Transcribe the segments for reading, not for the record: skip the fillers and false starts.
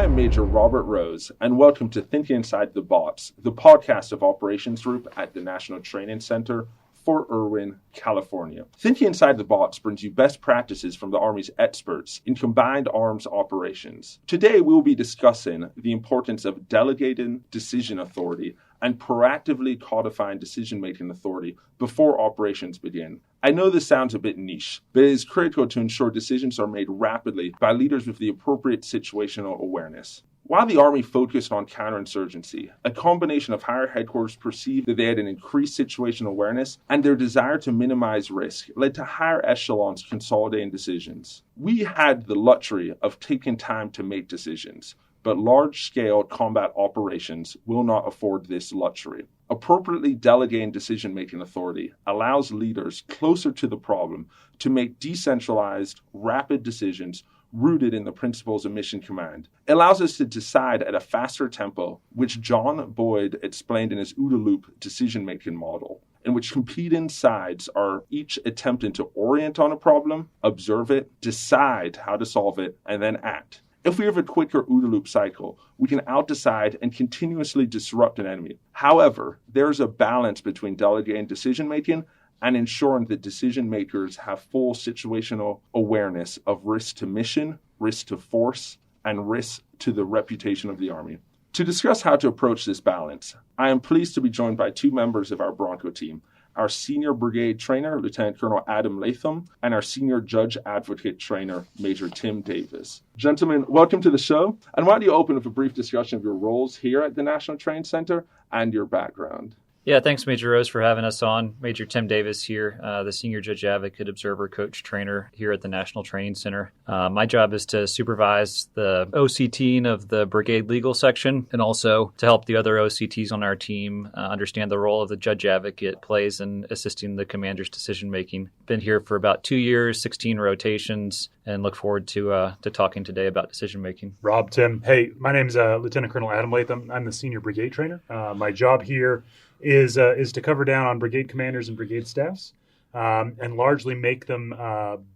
am Major Robert Rose, and welcome to Thinking Inside the Bots, the podcast of Operations Group at the National Training Center for Irwin, California. Thinking Inside the Bots brings you best practices from the Army's experts in combined arms operations. Today, we will be discussing the importance of delegating decision authority and proactively codifying decision-making authority before operations begin. I know this sounds a bit niche, but it is critical to ensure decisions are made rapidly by leaders with the appropriate situational awareness. While the Army focused on counterinsurgency, a combination of higher headquarters perceived that they had an increased situational awareness and their desire to minimize risk led to higher echelons consolidating decisions. We had the luxury of taking time to make decisions, but large-scale combat operations will not afford this luxury. Appropriately delegating decision-making authority allows leaders closer to the problem to make decentralized, rapid decisions rooted in the principles of mission command. It allows us to decide at a faster tempo, which John Boyd explained in his OODA loop decision-making model, in which competing sides are each attempting to orient on a problem, observe it, decide how to solve it, and then act. If we have a quicker OODA loop cycle, we can out-decide and continuously disrupt an enemy. However, there is a balance between delegating decision-making and ensuring that decision makers have full situational awareness of risk to mission, risk to force, and risk to the reputation of the Army. To discuss how to approach this balance, I am pleased to be joined by two members of our Bronco team, our senior brigade trainer, Lieutenant Colonel Adam Latham, and our senior judge advocate trainer, Major Tim Davis. Gentlemen, welcome to the show. And why don't you open with a brief discussion of your roles here at the National Training Center and your background? Yeah, thanks, Major Rose, for having us on. Major Tim Davis here, the Senior Judge Advocate, Observer, Coach, Trainer here at the National Training Center. My job is to supervise the OC team of the Brigade Legal Section and also to help the other OCTs on our team understand the role of the Judge Advocate plays in assisting the commander's decision-making. Been here for about 2 years, 16 rotations, and look forward to talking today about decision-making. Rob, Tim. Hey, my name's Lieutenant Colonel Adam Latham. I'm the Senior Brigade Trainer. My job here is to cover down on brigade commanders and brigade staffs and largely make them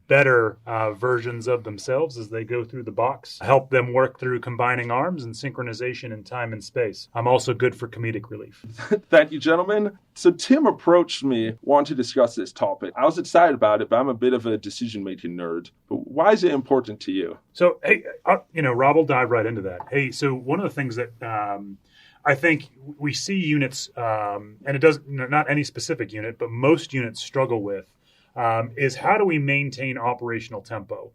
better versions of themselves as they go through the box, help them work through combining arms and synchronization in time and space. I'm also good for comedic relief. Thank you, gentlemen. So Tim approached me wanting to discuss this topic. I was excited about it, but I'm a bit of a decision-making nerd. But why is it important to you? So, hey, Rob will dive right into that. Hey, so one of the things that I think we see units, and it doesn't, not any specific unit, but most units struggle with, is how do we maintain operational tempo,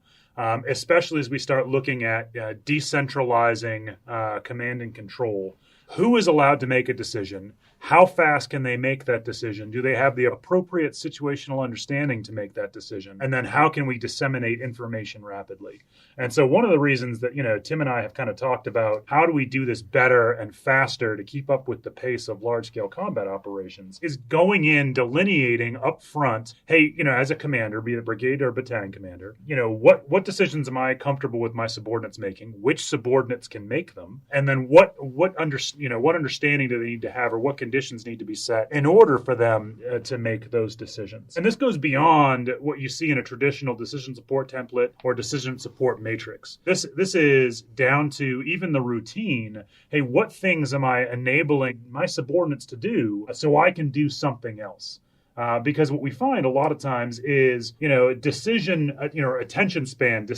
especially as we start looking at decentralizing command and control. Who is allowed to make a decision? How fast can they make that decision? Do they have the appropriate situational understanding to make that decision? And then how can we disseminate information rapidly? And so one of the reasons that, Tim and I have kind of talked about how do we do this better and faster to keep up with the pace of large-scale combat operations is going in, delineating up front, hey, as a commander, be it a brigade or a battalion commander, what decisions am I comfortable with my subordinates making? Which subordinates can make them? And then what understanding do they need to have, or what conditions need to be set in order for them to make those decisions? And this goes beyond what you see in a traditional decision support template or decision support matrix. This is down to even the routine. Hey, what things am I enabling my subordinates to do so I can do something else? Because what we find a lot of times is, decision, attention span,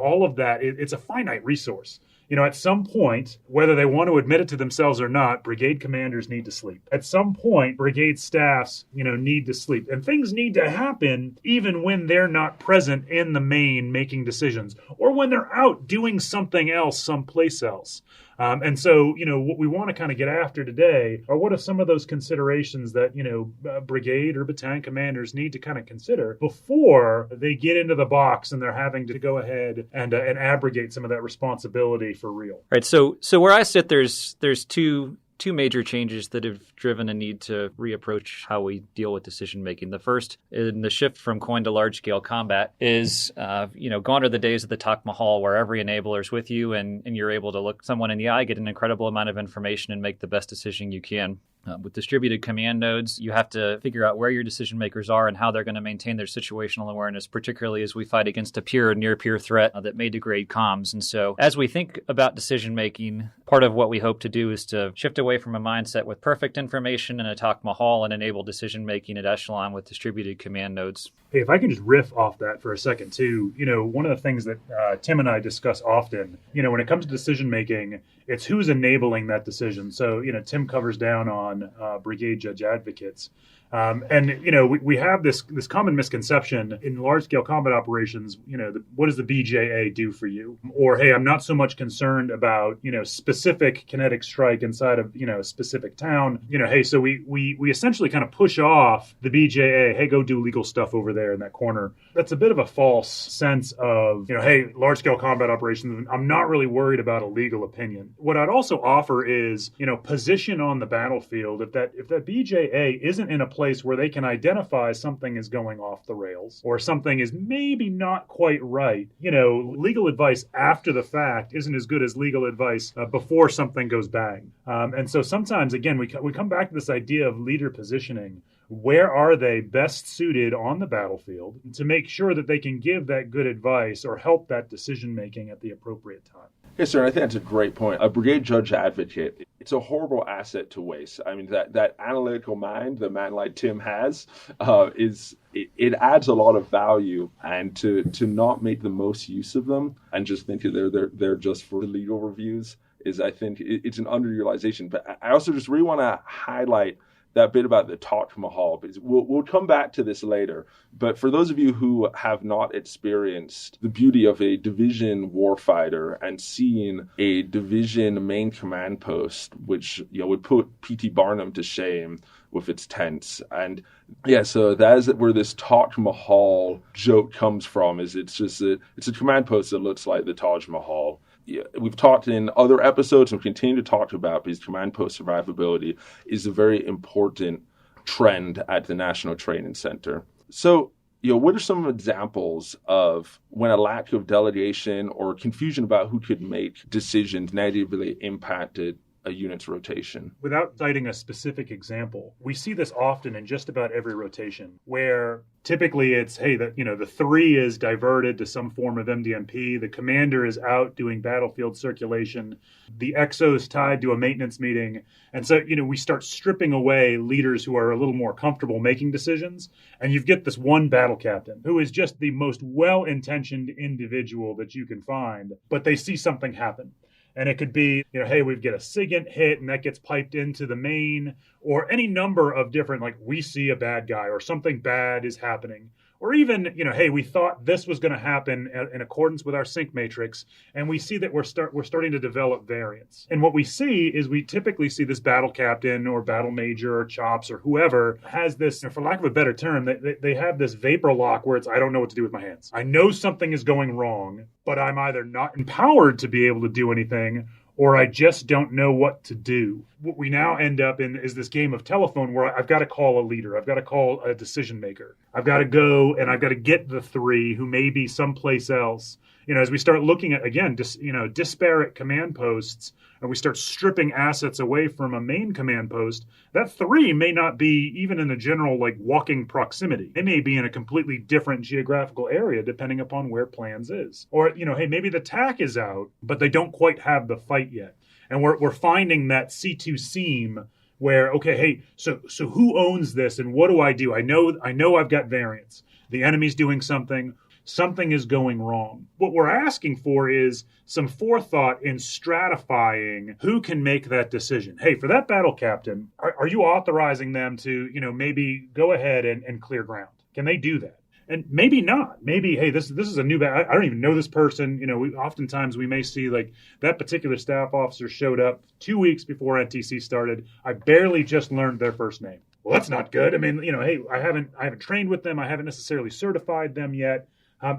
all of that, it's a finite resource. At some point, whether they want to admit it to themselves or not, brigade commanders need to sleep. At some point, brigade staffs, need to sleep. And things need to happen even when they're not present in the main making decisions or when they're out doing something else someplace else. And so, what we want to kind of get after today are what are some of those considerations that, brigade or battalion commanders need to kind of consider before they get into the box and they're having to go ahead and abrogate some of that responsibility for real. Right. So where I sit, there's two major changes that have driven a need to reapproach how we deal with decision making. The first, in the shift from coin to large scale combat, is gone are the days of the Taj Mahal where every enabler is with you and you're able to look someone in the eye, get an incredible amount of information, and make the best decision you can. With distributed command nodes, you have to figure out where your decision makers are and how they're going to maintain their situational awareness, particularly as we fight against a peer or near peer threat that may degrade comms. And so as we think about decision making, part of what we hope to do is to shift away from a mindset with perfect information and a Taj Mahal and enable decision making at echelon with distributed command nodes. Hey, if I can just riff off that for a second too, one of the things that Tim and I discuss often, when it comes to decision making, it's who's enabling that decision. So, Tim covers down on brigade judge advocates. We have this common misconception in large-scale combat operations, what does the BJA do for you? Or, hey, I'm not so much concerned about, specific kinetic strike inside of, a specific town. Hey, so we essentially kind of push off the BJA, hey, go do legal stuff over there in that corner. That's a bit of a false sense of, hey, large-scale combat operations, I'm not really worried about a legal opinion. What I'd also offer is, position on the battlefield. If that BJA isn't in a place where they can identify something is going off the rails or something is maybe not quite right, legal advice after the fact isn't as good as legal advice before something goes bang. And so sometimes, again, we come back to this idea of leader positioning. Where are they best suited on the battlefield to make sure that they can give that good advice or help that decision making at the appropriate time? Yes, sir. I think that's a great point. A brigade judge advocate, it's a horrible asset to waste. I mean, that analytical mind the man like Tim has it adds a lot of value, and to not make the most use of them and just think that they're just for legal reviews is, I think, it's an underutilization. But I also just really want to highlight that bit about the Taj Mahal, because we'll come back to this later. But for those of you who have not experienced the beauty of a division warfighter and seeing a division main command post, which would put P.T. Barnum to shame with its tents. And yeah, so that is where this Taj Mahal joke comes from. Is it's a command post that looks like the Taj Mahal. Yeah, we've talked in other episodes and continue to talk about, because command post survivability is a very important trend at the National Training Center. So, what are some examples of when a lack of delegation or confusion about who could make decisions negatively impacted a unit's rotation? Without citing a specific example, we see this often in just about every rotation, where typically it's, hey, the 3 is diverted to some form of MDMP, the commander is out doing battlefield circulation, the XO is tied to a maintenance meeting, and so we start stripping away leaders who are a little more comfortable making decisions, and you get this one battle captain who is just the most well-intentioned individual that you can find, but they see something happen. And it could be, hey, we get a SIGINT hit and that gets piped into the main, or any number of different, like, we see a bad guy or something bad is happening. Or even, hey, we thought this was going to happen in accordance with our sync matrix, and we see that we're starting to develop variance. And what we see is we typically see this battle captain or battle major or chops or whoever has this, for lack of a better term, they have this vapor lock where it's, I don't know what to do with my hands. I know something is going wrong, but I'm either not empowered to be able to do anything, or I just don't know what to do. What we now end up in is this game of telephone where I've got to call a leader. I've got to call a decision maker. I've got to go and I've got to get the 3 who may be someplace else. As we start looking at, again, disparate command posts, and we start stripping assets away from a main command post, that 3 may not be even in a general, walking proximity. They may be in a completely different geographical area, depending upon where plans is. Or, hey, maybe the TAC is out, but they don't quite have the fight yet. And we're finding that C2 seam where, okay, hey, so who owns this and what do? I know I've got variance. The enemy's doing something. Something is going wrong. What we're asking for is some forethought in stratifying who can make that decision. Hey, for that battle captain, are you authorizing them to, maybe go ahead and clear ground? Can they do that? And maybe not. Maybe, hey, this is a new I don't even know this person. Oftentimes we may see that particular staff officer showed up 2 weeks before NTC started. I barely just learned their first name. Well, that's not good. I mean, hey, I haven't trained with them. I haven't necessarily certified them yet.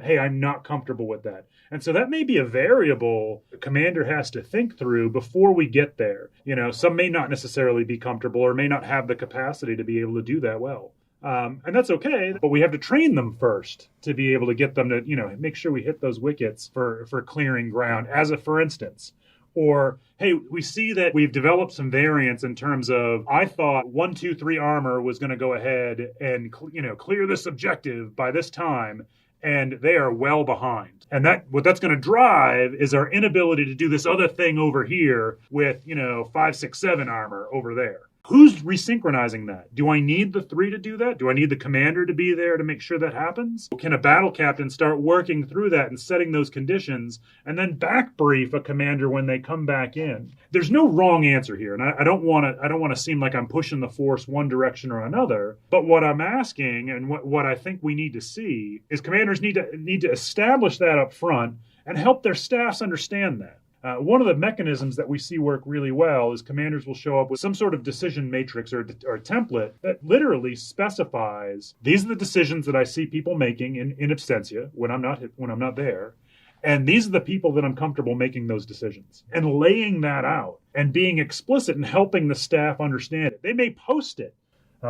Hey, I'm not comfortable with that. And so that may be a variable the commander has to think through before we get there. Some may not necessarily be comfortable or may not have the capacity to be able to do that well. And that's okay, but we have to train them first to be able to get them to, make sure we hit those wickets for clearing ground, for instance. Or, hey, we see that we've developed some variance in terms of, I thought 1, 2, 3 armor was going to go ahead and clear this objective by this time, and they are well behind. And what that's going to drive is our inability to do this other thing over here with 5, 6, 7 armor over there. Who's resynchronizing that? Do I need the 3 to do that? Do I need the commander to be there to make sure that happens? Can a battle captain start working through that and setting those conditions and then back brief a commander when they come back in? There's no wrong answer here, and I don't want to seem like I'm pushing the force one direction or another. But what I'm asking and what I think we need to see is commanders need to establish that up front and help their staffs understand that. One of the mechanisms that we see work really well is commanders will show up with some sort of decision matrix or template that literally specifies these are the decisions that I see people making in absentia when I'm not there, and these are the people that I'm comfortable making those decisions, and laying that out and being explicit and helping the staff understand it. They may post it.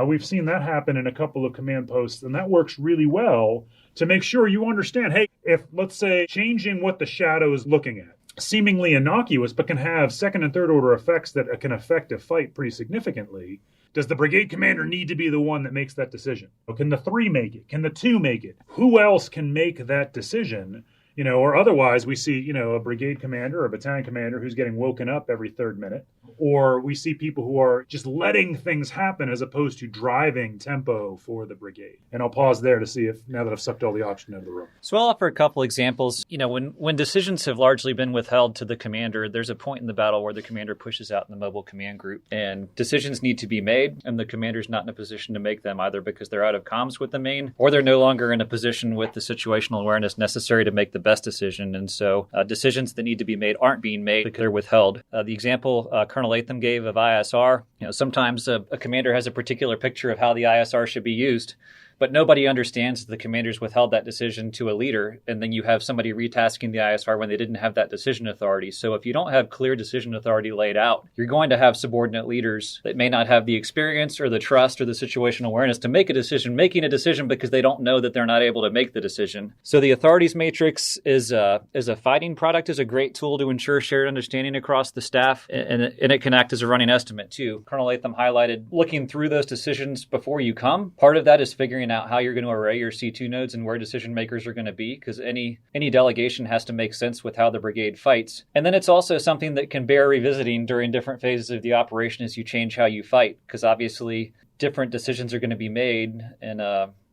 We've seen that happen in a couple of command posts, and that works really well to make sure you understand, hey, if, let's say, changing what the shadow is looking at, seemingly innocuous, but can have second and third order effects that can affect a fight pretty significantly, does the brigade commander need to be the one that makes that decision? Or can the 3 make it? Can the 2 make it? Who else can make that decision? Or otherwise we see, a brigade commander or a battalion commander who's getting woken up every third minute. Or we see people who are just letting things happen as opposed to driving tempo for the brigade. And I'll pause there to see if, now that I've sucked all the oxygen out of the room. So I'll offer a couple examples. When decisions have largely been withheld to the commander, there's a point in the battle where the commander pushes out in the mobile command group and decisions need to be made, and the commander's not in a position to make them, either because they're out of comms with the main or they're no longer in a position with the situational awareness necessary to make the best decision. And so decisions that need to be made aren't being made because they're withheld. The example Colonel Latham gave of ISR, sometimes a commander has a particular picture of how the ISR should be used, but nobody understands the commander's withheld that decision to a leader, and then you have somebody retasking the ISR when they didn't have that decision authority. So if you don't have clear decision authority laid out, you're going to have subordinate leaders that may not have the experience or the trust or the situational awareness to make a decision, making a decision because they don't know that they're not able to make the decision. So the authorities matrix is a fighting product, is a great tool to ensure shared understanding across the staff, and it can act as a running estimate too. Colonel Latham highlighted looking through those decisions before you come. Part of that is figuring out how you're going to array your C2 nodes and where decision makers are going to be, because any delegation has to make sense with how the brigade fights. And then it's also something that can bear revisiting during different phases of the operation as you change how you fight, because obviously different decisions are going to be made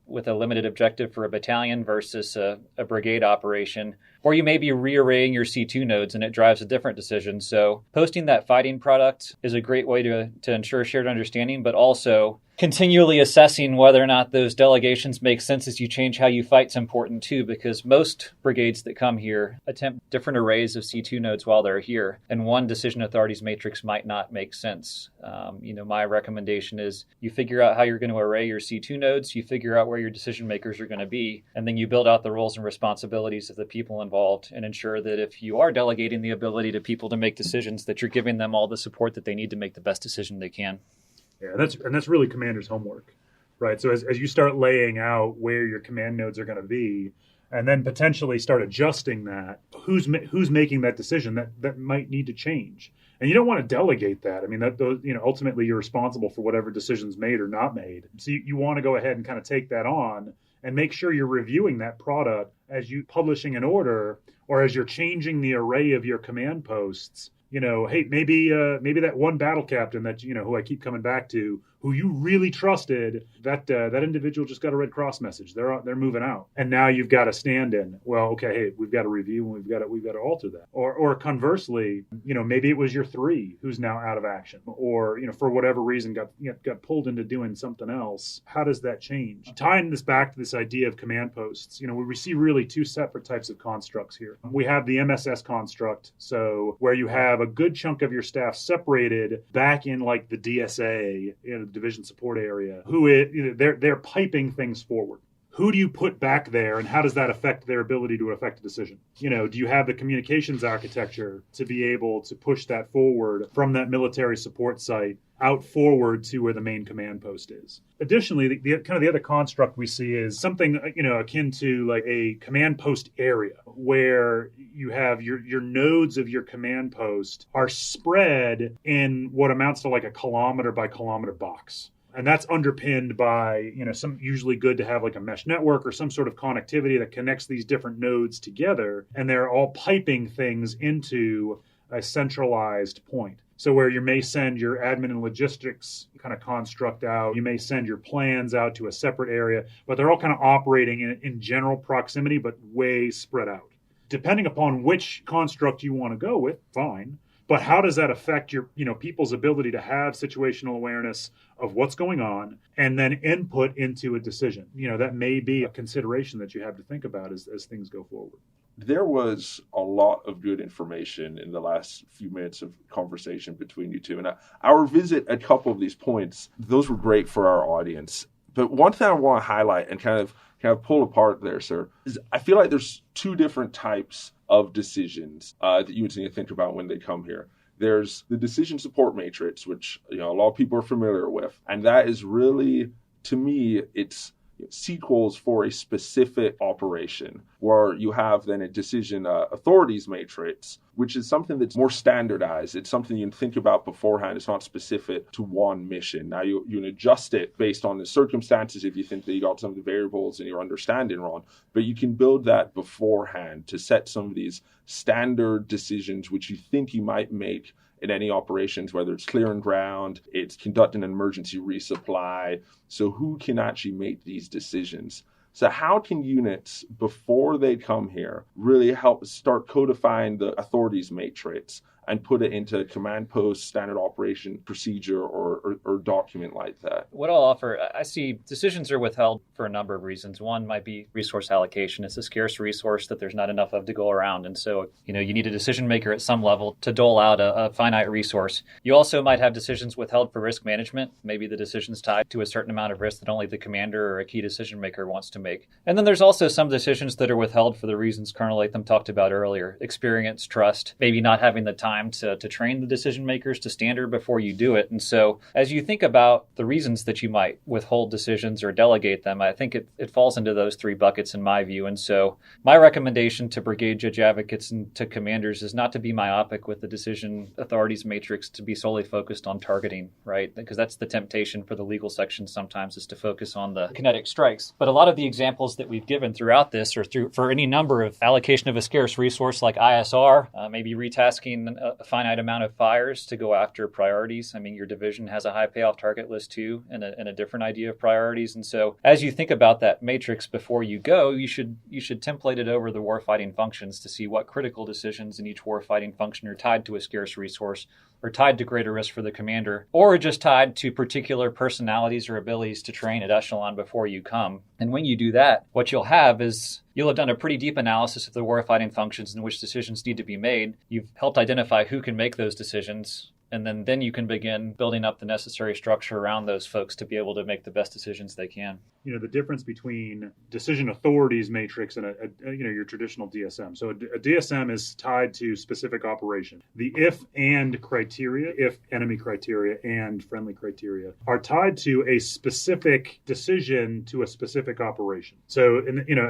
with a limited objective for a battalion versus a brigade operation. Or you may be rearraying your C2 nodes and it drives a different decision. So posting that fighting product is a great way to ensure shared understanding, but also continually assessing whether or not those delegations make sense as you change how you fight is important too, because most brigades that come here attempt different arrays of C2 nodes while they're here, and one decision authorities matrix might not make sense. My recommendation is you figure out how you're going to array your C2 nodes, you figure out where your decision makers are going to be, and then you build out the roles and responsibilities of the people involved and ensure that if you are delegating the ability to people to make decisions, that you're giving them all the support that they need to make the best decision they can. Yeah, that's really commander's homework, right? So as you start laying out where your command nodes are going to be, and then potentially start adjusting that, who's making that decision that might need to change, and you don't want to delegate that. I mean, ultimately you're responsible for whatever decisions made or not made. So you want to go ahead and kind of take that on and make sure you're reviewing that product as you publishing an order or as you're changing the array of your command posts. Hey, maybe that one battle captain that, who I keep coming back to, who you really trusted, that individual just got a Red Cross message. They're moving out, and now you've got a stand-in. Well, okay, hey, we've got to review and we've got to alter that. Or conversely, maybe it was your 3 who's now out of action, or for whatever reason got pulled into doing something else. How does that change? Tying this back to this idea of command posts, we see really 2 separate types of constructs here. We have the MSS construct, so where you have a good chunk of your staff separated back in like the DSA, the division support area, they're piping things forward. Who do you put back there, and how does that affect their ability to affect a decision? Do you have the communications architecture to be able to push that forward from that military support site out forward to where the main command post is. Additionally, the other construct we see is something akin to like a command post area, where you have your nodes of your command post are spread in what amounts to like a kilometer by kilometer box. And that's underpinned by, some usually good to have like a mesh network or some sort of connectivity that connects these different nodes together. And they're all piping things into a centralized point. So where you may send your admin and logistics kind of construct out, you may send your plans out to a separate area, but they're all kind of operating in general proximity, but way spread out. Depending upon which construct you want to go with, fine. But how does that affect your, people's ability to have situational awareness of what's going on and then input into a decision? That may be a consideration that you have to think about as things go forward. There was a lot of good information in the last few minutes of conversation between you two. And I'll revisit a couple of these points. Those were great for our audience. But one thing I want to highlight and kind of pull apart there, sir, is I feel like there's two different types of decisions that you need to think about when they come here. There's the decision support matrix, which a lot of people are familiar with. And that is really, to me, it's sequels for a specific operation, where you have then a decision authorities matrix, which is something that's more standardized. It's something you can think about beforehand. It's not specific to one mission. Now you can adjust it based on the circumstances if you think that you got some of the variables and your understanding wrong, but you can build that beforehand to set some of these standard decisions which you think you might make in any operations, whether it's clearing ground, it's conducting an emergency resupply. So who can actually make these decisions? So how can units, before they come here, really help start codifying the authorities matrix and put it into a command post, standard operation procedure, or document like that? What I'll offer, I see decisions are withheld for a number of reasons. One might be resource allocation. It's a scarce resource that there's not enough of to go around. And so, you need a decision maker at some level to dole out a finite resource. You also might have decisions withheld for risk management. Maybe the decision's tied to a certain amount of risk that only the commander or a key decision maker wants to make. And then there's also some decisions that are withheld for the reasons Colonel Latham talked about earlier. Experience, trust, maybe not having the time to train the decision makers to standard before you do it. And so as you think about the reasons that you might withhold decisions or delegate them, I think it falls into those three buckets in my view. And so my recommendation to brigade judge advocates and to commanders is not to be myopic with the decision authorities matrix, to be solely focused on targeting, right? Because that's the temptation for the legal section sometimes, is to focus on the kinetic strikes. But a lot of the examples that we've given throughout this, or for any number of allocation of a scarce resource like ISR, maybe retasking a finite amount of fires to go after priorities. I mean, your division has a high payoff target list too, and a different idea of priorities. And so as you think about that matrix before you go, you should template it over the warfighting functions to see what critical decisions in each warfighting function are tied to a scarce resource, or tied to greater risk for the commander, or just tied to particular personalities or abilities to train at echelon before you come. And when you do that, what you'll have is you'll have done a pretty deep analysis of the warfighting functions in which decisions need to be made. You've helped identify who can make those decisions. And then you can begin building up the necessary structure around those folks to be able to make the best decisions they can. The difference between decision authorities matrix and your traditional DSM. So a DSM is tied to specific operation. The if and criteria, if enemy criteria and friendly criteria, are tied to a specific decision to a specific operation. So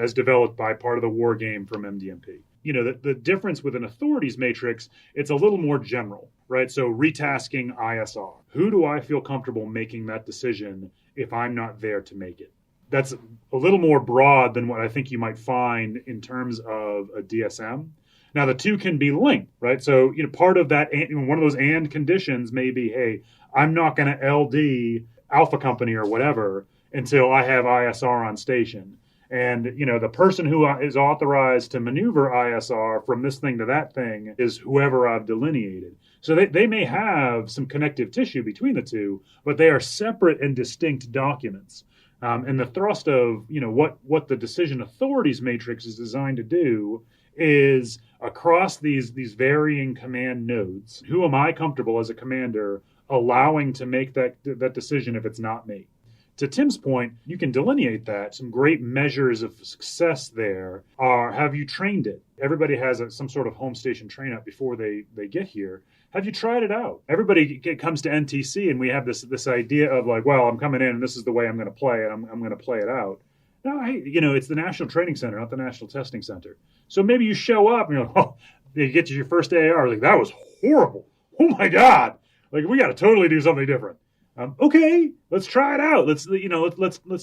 as developed by part of the war game from MDMP. The difference with an authorities matrix, it's a little more general, right? So retasking ISR. Who do I feel comfortable making that decision if I'm not there to make it? That's a little more broad than what I think you might find in terms of a DSM. Now, the two can be linked, right? So, part of that, one of those and conditions may be, hey, I'm not going to LD Alpha Company or whatever until I have ISR on station. And, the person who is authorized to maneuver ISR from this thing to that thing is whoever I've delineated. So they may have some connective tissue between the two, but they are separate and distinct documents. And the thrust of, what the decision authorities matrix is designed to do is across these varying command nodes, who am I comfortable as a commander allowing to make that decision if it's not me? to Tim's point, you can delineate that. Some great measures of success there are, have you trained it? Everybody has some sort of home station train up before they get here. Have you tried it out? Everybody comes to NTC and we have this idea of like, well, I'm coming in and this is the way I'm going to play it. I'm going to play it out. No, it's the National Training Center, not the National Testing Center. So maybe you show up and you're like, oh, you get to your first AAR, like, that was horrible. Oh my God. Like, we got to totally do something different. Okay, let's try it out. Let's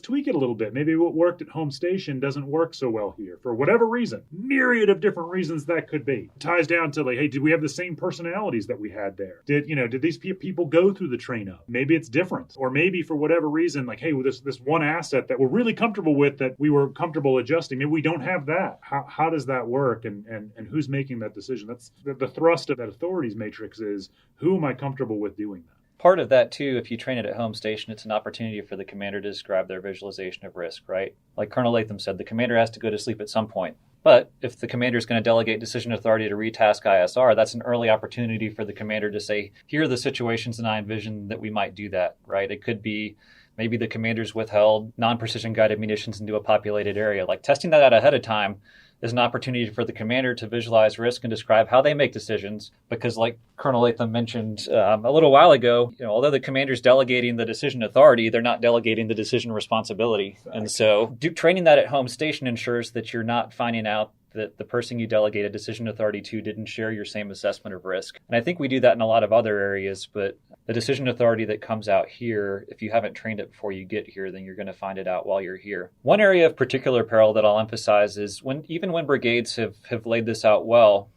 tweak it a little bit. Maybe what worked at home station doesn't work so well here for whatever reason. Myriad of different reasons that could be. It ties down to like, hey, did we have the same personalities that we had there? Did these people go through the train up? Maybe it's different, or maybe for whatever reason, like, hey, this one asset that we're really comfortable with, that we were comfortable adjusting, maybe we don't have that. How does that work, and who's making that decision? That's the thrust of that authorities matrix is, who am I comfortable with doing that? Part of that, too, if you train it at home station, it's an opportunity for the commander to describe their visualization of risk, right? Like Colonel Latham said, the commander has to go to sleep at some point. But if the commander is going to delegate decision authority to retask ISR, that's an early opportunity for the commander to say, here are the situations that I envision that we might do that, right? It could be maybe the commander's withheld non-precision guided munitions into a populated area. Like testing that out ahead of time is an opportunity for the commander to visualize risk and describe how they make decisions. Because like Colonel Latham mentioned a little while ago, although the commander's delegating the decision authority, they're not delegating the decision responsibility. Exactly. And so training that at home station ensures that you're not finding out that the person you delegated decision authority to didn't share your same assessment of risk. And I think we do that in a lot of other areas, but the decision authority that comes out here, if you haven't trained it before you get here, then you're going to find it out while you're here. One area of particular peril that I'll emphasize is even when brigades have laid this out well,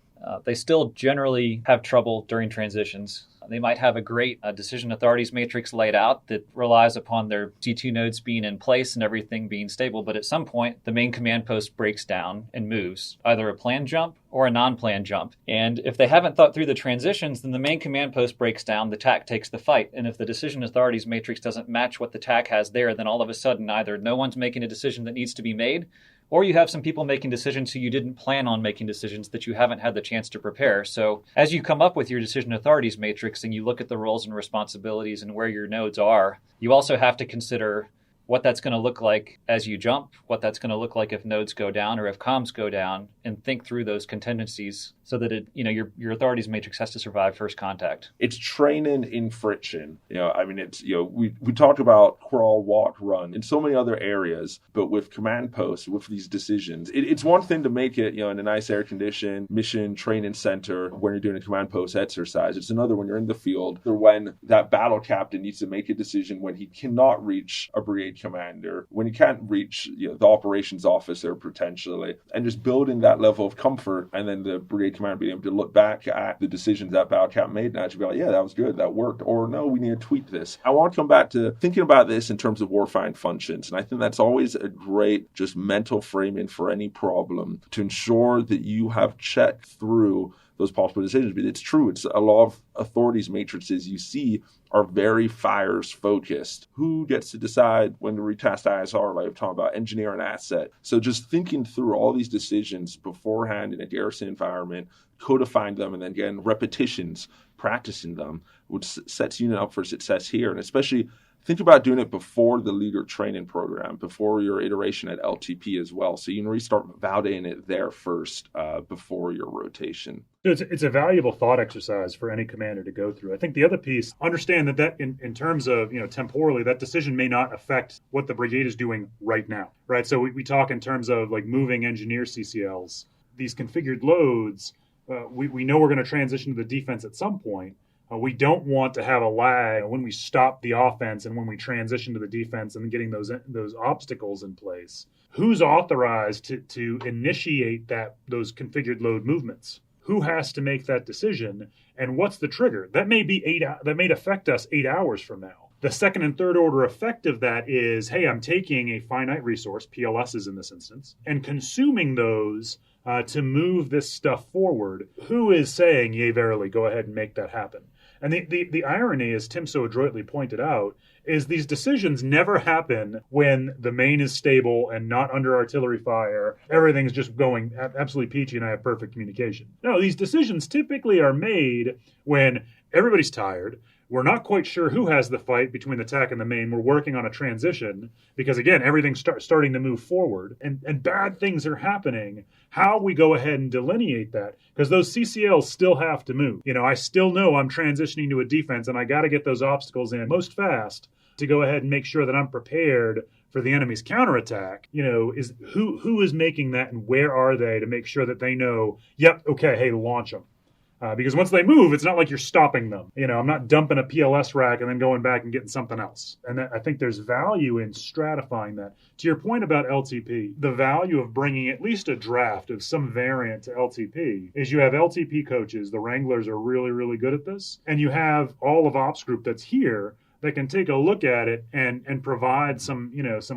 they still generally have trouble during transitions. They might have a great decision authorities matrix laid out that relies upon their C2 nodes being in place and everything being stable. But at some point, the main command post breaks down and moves, either a planned jump or a non-planned jump. And if they haven't thought through the transitions, then the main command post breaks down, the TAC takes the fight. And if the decision authorities matrix doesn't match what the TAC has there, then all of a sudden either no one's making a decision that needs to be made, or you have some people making decisions who you didn't plan on making decisions that you haven't had the chance to prepare. So as you come up with your decision authorities matrix and you look at the roles and responsibilities and where your nodes are, you also have to consider what that's going to look like as you jump, what that's going to look like if nodes go down or if comms go down, and think through those contingencies so that your authorities matrix has to survive first contact. It's training in friction. We talked about crawl, walk, run in so many other areas, but with command posts, with these decisions, it's one thing to make it, in a nice air-conditioned mission training center when you're doing a command post exercise. It's another when you're in the field, or when that battle captain needs to make a decision when he cannot reach a brigade commander, when he can't reach the operations officer potentially, and just building that level of comfort, and then the brigade commander being able to look back at the decisions that battle captain made and actually be like, yeah, that was good, that worked, or no, we need to tweak this. I want to come back to thinking about this in terms of warfighting functions, and I think that's always a great just mental framing for any problem, to ensure that you have checked through those possible decisions. But it's true, it's a lot of authorities matrices you see are very fires focused. Who gets to decide when to retest ISR, like I'm talking about, engineer an asset? So just thinking through all these decisions beforehand in a garrison environment, codifying them, and then again, repetitions, practicing them, which sets unit up for success here. And especially think about doing it before the leader training program, before your iteration at LTP as well. So you can restart validating it there first before your rotation. It's a valuable thought exercise for any commander to go through. I think the other piece, understand that in terms of, temporally, that decision may not affect what the brigade is doing right now, right? So we talk in terms of like moving engineer CCLs. These configured loads, we know we're going to transition to the defense at some point. We don't want to have a lag when we stop the offense and when we transition to the defense and getting those obstacles in place. Who's authorized to initiate those configured load movements? Who has to make that decision? And what's the trigger? That may affect us 8 hours from now. The second and third order effect of that is, hey, I'm taking a finite resource, PLSs in this instance, and consuming those to move this stuff forward. Who is saying, yea, verily, go ahead and make that happen? And the irony, as Tim so adroitly pointed out, is these decisions never happen when the main is stable and not under artillery fire. Everything's just going absolutely peachy and I have perfect communication. No, these decisions typically are made when everybody's tired, We're not quite sure who has the fight between the TAC and the main. We're working on a transition because, again, everything's starting to move forward and bad things are happening. How we go ahead and delineate that, because those CCLs still have to move. I still know I'm transitioning to a defense and I got to get those obstacles in most fast to go ahead and make sure that I'm prepared for the enemy's counterattack. Is who is making that and where are they to make sure that they know, yep, okay, hey, launch them. Because once they move, it's not like you're stopping them. I'm not dumping a PLS rack and then going back and getting something else. And I think there's value in stratifying that. To your point about LTP, the value of bringing at least a draft of some variant to LTP is you have LTP coaches, the Wranglers are really, really good at this. And you have all of Ops Group that's here that can take a look at it and provide some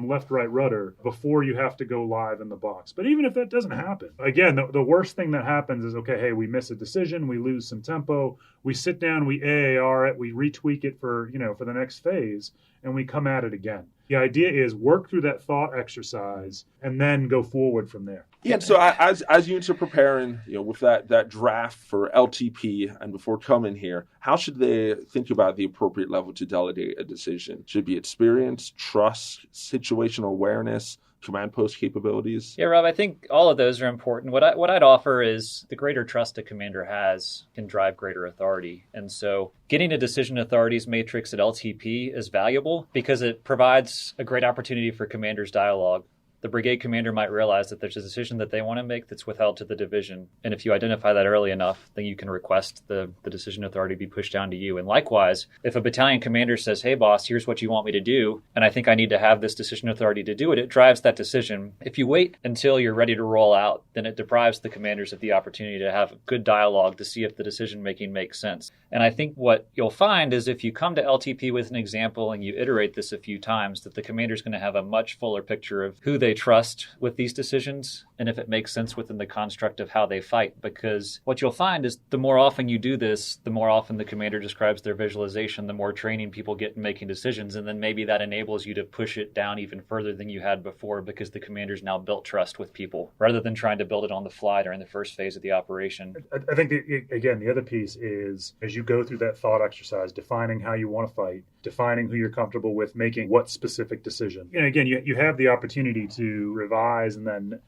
left-right rudder before you have to go live in the box. But even if that doesn't happen, again, the worst thing that happens is, okay, hey, we miss a decision, we lose some tempo, we sit down, we AAR it, we retweak it for the next phase, and we come at it again. The idea is work through that thought exercise and then go forward from there. Yeah, so as units are preparing, with that draft for LTP and before coming here, how should they think about the appropriate level to delegate a decision? Should it be experience, trust, situational awareness, command post capabilities? Yeah, Rob, I think all of those are important. What I'd offer is the greater trust a commander has can drive greater authority. And so getting a decision authorities matrix at LTP is valuable because it provides a great opportunity for commanders' dialogue. The brigade commander might realize that there's a decision that they want to make that's withheld to the division. And if you identify that early enough, then you can request the decision authority be pushed down to you. And likewise, if a battalion commander says, hey, boss, here's what you want me to do, and I think I need to have this decision authority to do it, it drives that decision. If you wait until you're ready to roll out, then it deprives the commanders of the opportunity to have good dialogue to see if the decision making makes sense. And I think what you'll find is if you come to LTP with an example and you iterate this a few times, that the commander's going to have a much fuller picture of who they trust with these decisions and if it makes sense within the construct of how they fight. Because what you'll find is the more often you do this, the more often the commander describes their visualization, the more training people get in making decisions. And then maybe that enables you to push it down even further than you had before because the commander's now built trust with people rather than trying to build it on the fly during the first phase of the operation. I think, again, the other piece is as you go through that thought exercise, defining how you want to fight, defining who you're comfortable with, making what specific decision. Again, you have the opportunity to revise and then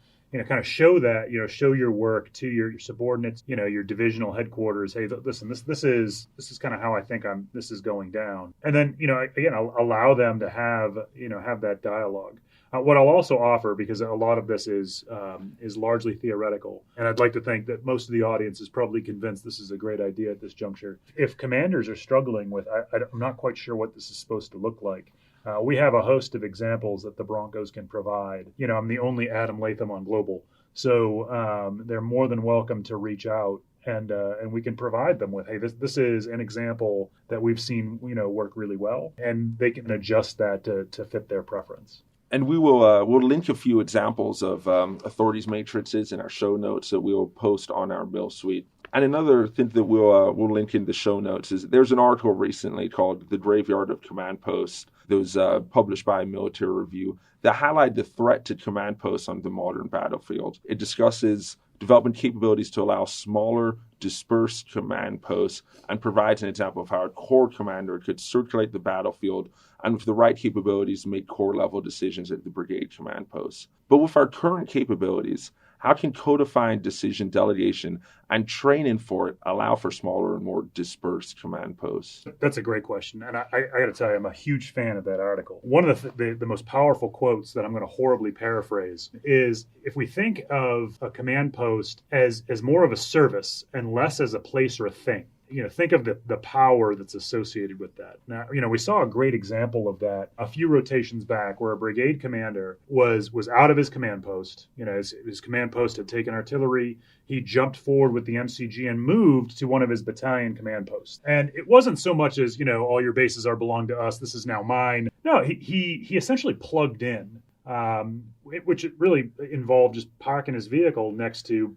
kind of show that, show your work to your subordinates, your divisional headquarters. Hey, listen, this is kind of how I think this is going down. And then, again, I'll allow them to have that dialogue. What I'll also offer, because a lot of this is largely theoretical, and I'd like to think that most of the audience is probably convinced this is a great idea at this juncture. If commanders are struggling with, I'm not quite sure what this is supposed to look like, we have a host of examples that the Broncos can provide. I'm the only Adam Latham on Global, so they're more than welcome to reach out. And we can provide them with, hey, this is an example that we've seen, work really well, and they can adjust that to fit their preference. And we'll link a few examples of authorities matrices in our show notes that we'll post on our Mill Suite. And another thing that we'll link in the show notes is there's an article recently called "The Graveyard of Command Posts" that was published by Military Review that highlight the threat to command posts on the modern battlefield. It discusses development capabilities to allow smaller, dispersed command posts and provides an example of how a corps commander could circulate the battlefield and with the right capabilities make corps-level decisions at the brigade command posts. But with our current capabilities, how can codifying decision delegation and training for it allow for smaller and more dispersed command posts? That's a great question. And I got to tell you, I'm a huge fan of that article. One of the most powerful quotes that I'm going to horribly paraphrase is, if we think of a command post as more of a service and less as a place or a thing, think of the power that's associated with that. Now, we saw a great example of that a few rotations back where a brigade commander was out of his command post. His command post had taken artillery. He jumped forward with the MCG and moved to one of his battalion command posts. And it wasn't so much as, all your bases belong to us, this is now mine. No, he essentially plugged in. Which really involved just parking his vehicle next to,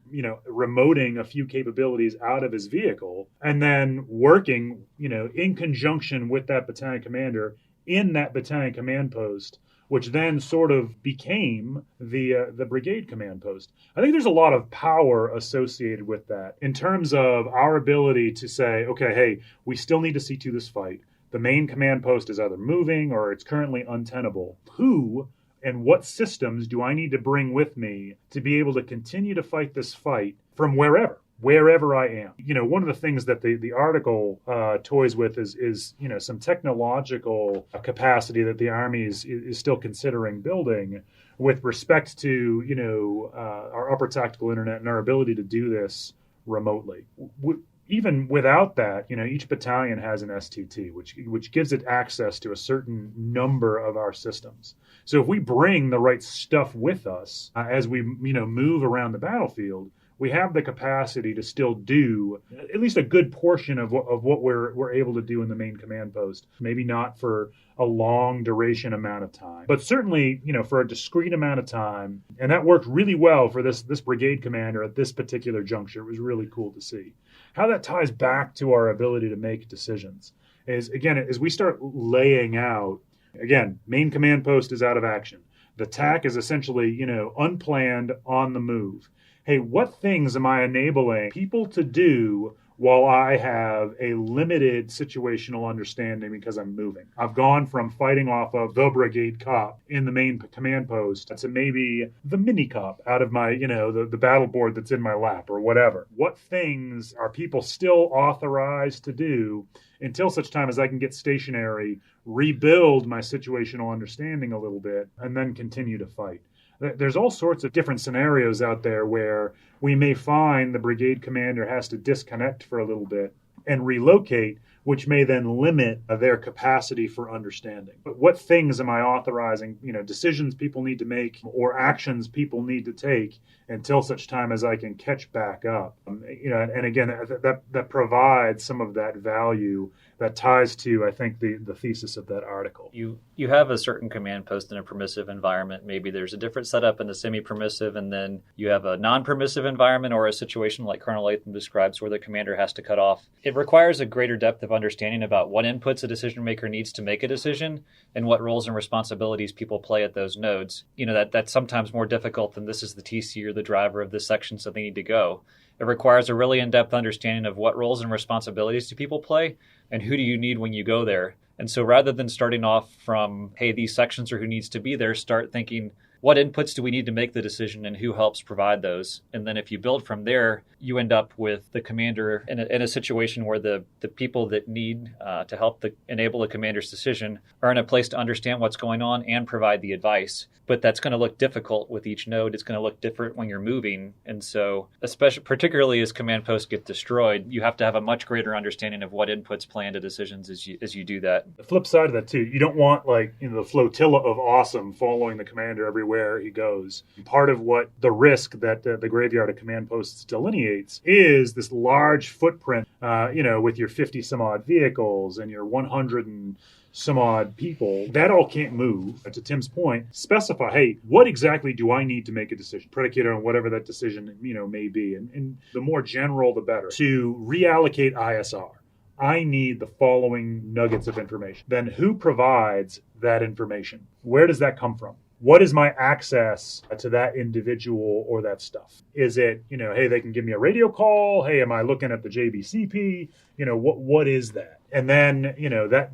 remoting a few capabilities out of his vehicle and then working, in conjunction with that battalion commander in that battalion command post which then sort of became the brigade command post. I think there's a lot of power associated with that in terms of our ability to say, okay, hey, we still need to see to this fight. The main command post is either moving or it's currently untenable. Who and what systems do I need to bring with me to be able to continue to fight this fight from wherever I am? One of the things that the article toys with is some technological capacity that the Army is still considering building with respect to, our upper tactical internet and our ability to do this remotely. Even without that, each battalion has an STT, which gives it access to a certain number of our systems. So if we bring the right stuff with us as we, move around the battlefield, we have the capacity to still do at least a good portion of what we're able to do in the main command post. Maybe not for a long duration amount of time, but certainly, for a discrete amount of time. And that worked really well for this brigade commander at this particular juncture. It was really cool to see. How that ties back to our ability to make decisions is, again, as we start laying out, again, main command post is out of action. The TAC is essentially, unplanned, on the move. Hey, what things am I enabling people to do while I have a limited situational understanding because I'm moving? I've gone from fighting off of the brigade cop in the main command post to maybe the mini cop out of my, the battle board that's in my lap or whatever. What things are people still authorized to do until such time as I can get stationary, rebuild my situational understanding a little bit, and then continue to fight? There's all sorts of different scenarios out there where we may find the brigade commander has to disconnect for a little bit and relocate, which may then limit their capacity for understanding. But what things am I authorizing, decisions people need to make or actions people need to take until such time as I can catch back up? And again, that provides some of that value that ties to, I think, the thesis of that article. You have a certain command post in a permissive environment. Maybe there's a different setup in the semi-permissive, and then you have a non-permissive environment or a situation like Colonel Latham describes where the commander has to cut off. It requires a greater depth of understanding about what inputs a decision maker needs to make a decision and what roles and responsibilities people play at those nodes. That's sometimes more difficult than this is the TC or the driver of this section, so they need to go. It requires a really in-depth understanding of what roles and responsibilities do people play and who do you need when you go there. And so rather than starting off from, hey, these sections are who needs to be there, start thinking, what inputs do we need to make the decision and who helps provide those? And then if you build from there, you end up with the commander in a situation where the people that need to help enable the commander's decision are in a place to understand what's going on and provide the advice. But that's going to look difficult with each node. It's going to look different when you're moving. And so, particularly as command posts get destroyed, you have to have a much greater understanding of what inputs play into decisions as you do that. The flip side of that, too, you don't want the flotilla of awesome following the commander everywhere he goes. Part of what the risk that the graveyard of command posts delineates is this large footprint, with your 50 some odd vehicles and your 100 and some odd people, that all can't move. To Tim's point, specify, hey, what exactly do I need to make a decision, predicated on whatever that decision, may be. And the more general, the better. To reallocate ISR, I need the following nuggets of information. Then who provides that information? Where does that come from? What is my access to that individual or that stuff? Is it, hey, they can give me a radio call. Hey, am I looking at the JBCP? What is that? And then,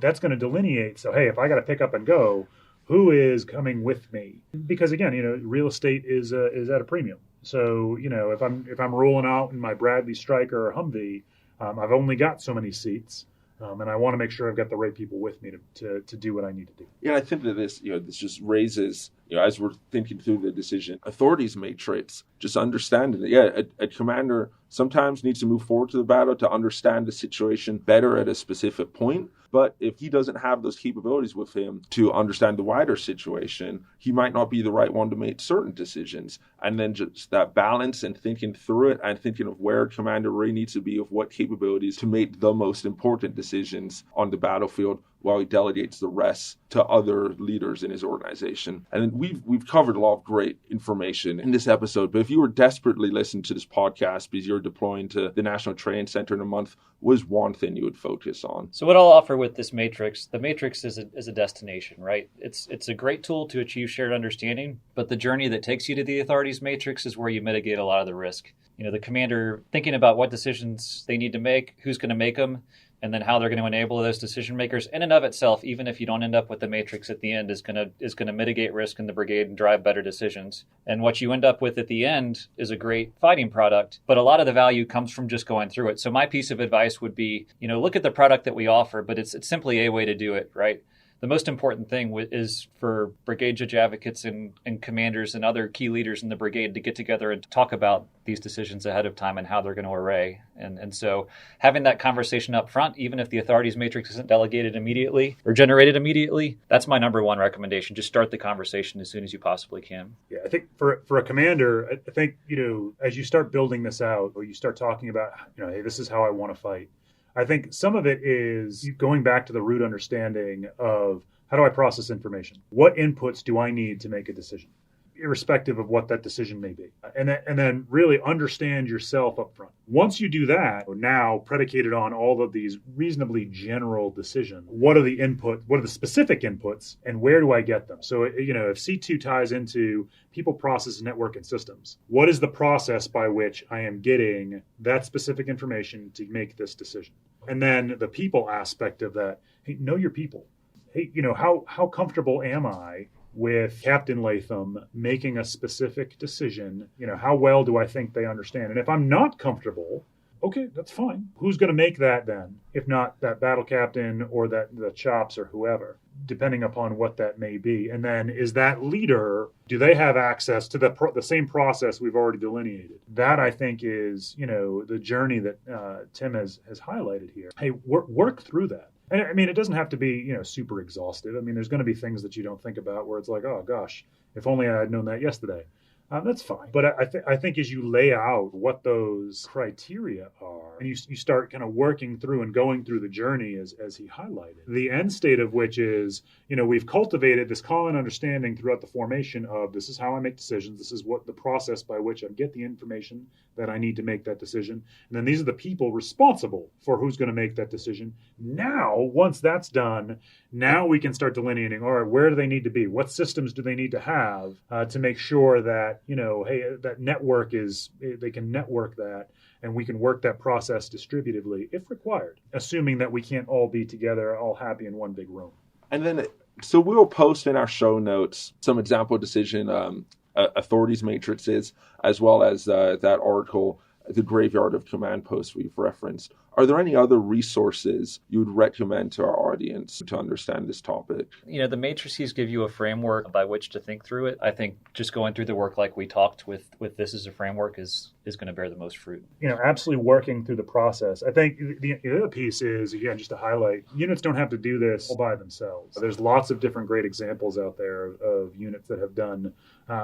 that's going to delineate. So, hey, if I got to pick up and go, who is coming with me? Because again, real estate is at a premium. So, if I'm rolling out in my Bradley Stryker or Humvee, I've only got so many seats. And I want to make sure I've got the right people with me to do what I need to do. Yeah, I think that this just raises, as we're thinking through the decision authorities matrix, just understanding that, a commander sometimes needs to move forward to the battle to understand the situation better at a specific point. But if he doesn't have those capabilities with him to understand the wider situation, he might not be the right one to make certain decisions. And then just that balance and thinking through it and thinking of where commander really needs to be, of what capabilities to make the most important decisions on the battlefield while he delegates the rest to other leaders in his organization. And we've covered a lot of great information in this episode, but if you were desperately listening to this podcast because you're deploying to the National Training Center in a month, was one thing you would focus on? So what I'll offer with this matrix, the matrix is a destination, right? It's a great tool to achieve shared understanding, but the journey that takes you to the authorities matrix is where you mitigate a lot of the risk. The commander thinking about what decisions they need to make, who's going to make them, and then how they're going to enable those decision makers in and of itself, even if you don't end up with the matrix at the end, is going to mitigate risk in the brigade and drive better decisions. And what you end up with at the end is a great fighting product, but a lot of the value comes from just going through it. So my piece of advice would be, look at the product that we offer, but it's simply a way to do it, right? The most important thing is for brigade judge advocates and commanders and other key leaders in the brigade to get together and talk about these decisions ahead of time and how they're going to array. And so having that conversation up front, even if the authorities matrix isn't delegated immediately or generated immediately, that's my number one recommendation. Just start the conversation as soon as you possibly can. Yeah, I think for a commander, I think, as you start building this out or you start talking about, hey, this is how I want to fight. I think some of it is going back to the root understanding of how do I process information? What inputs do I need to make a decision, irrespective of what that decision may be? And then really understand yourself up front. Once you do that, now predicated on all of these reasonably general decisions, what are the specific inputs, and where do I get them? So, if C2 ties into people, process, network, and systems, what is the process by which I am getting that specific information to make this decision? And then the people aspect of that, hey, know your people. Hey, how comfortable am I with Captain Latham making a specific decision? How well do I think they understand? And if I'm not comfortable, okay, that's fine. Who's going to make that then? If not that battle captain or the chops or whoever, depending upon what that may be. And then is that leader, do they have access to the same process we've already delineated? That, I think, is, the journey that Tim has highlighted here. Hey, work through that. And I mean, it doesn't have to be, super exhaustive. I mean, there's going to be things that you don't think about where it's like, oh gosh, if only I had known that yesterday. That's fine. But I think as you lay out what those criteria are, and you start kind of working through and going through the journey as he highlighted, the end state of which is, we've cultivated this common understanding throughout the formation of this is how I make decisions. This is what the process by which I get the information that I need to make that decision. And then these are the people responsible for who's going to make that decision. Now, once that's done, now we can start delineating, all right, where do they need to be? What systems do they need to have to make sure that, hey, that network they can network that and we can work that process distributively if required, assuming that we can't all be together, all happy in one big room. And then, so we'll post in our show notes some example decision authorities matrices, as well as that article, The Graveyard of Command Posts we've referenced. Are there any other resources you would recommend to our audience to understand this topic? The matrices give you a framework by which to think through it. I think just going through the work like we talked with this as a framework is going to bear the most fruit. Absolutely working through the process. I think the other piece is, again, just to highlight, units don't have to do this all by themselves. There's lots of different great examples out there of units that have done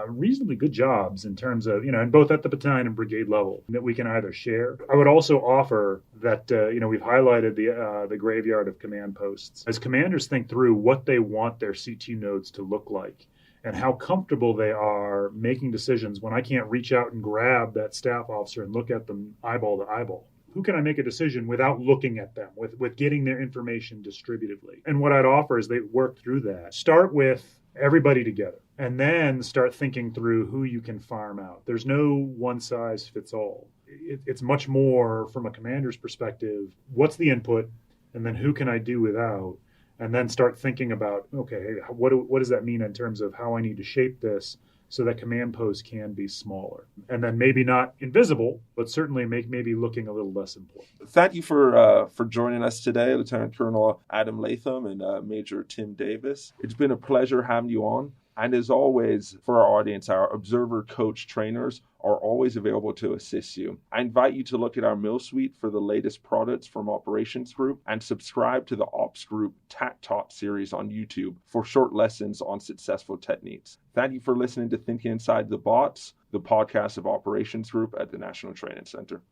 reasonably good jobs in terms of, and both at the battalion and brigade level that we can either share. I would also offer that, we've highlighted the graveyard of command posts. As commanders think through what they want their C2 nodes to look like and how comfortable they are making decisions when I can't reach out and grab that staff officer and look at them eyeball to eyeball. Who can I make a decision without looking at them, with getting their information distributively? And what I'd offer is they work through that. Start with everybody together, and then start thinking through who you can farm out. There's no one size fits all. It's much more from a commander's perspective, what's the input, and then who can I do without? And then start thinking about, okay, what does that mean in terms of how I need to shape this so that command posts can be smaller? And then maybe not invisible, but certainly maybe looking a little less important. Thank you for joining us today, Lieutenant Colonel Adam Latham and Major Tim Davis. It's been a pleasure having you on. And as always, for our audience, our observer coach trainers are always available to assist you. I invite you to look at our Mill Suite for the latest products from Operations Group and subscribe to the Ops Group TAC Talk series on YouTube for short lessons on successful techniques. Thank you for listening to Thinking Inside the Bots, the podcast of Operations Group at the National Training Center.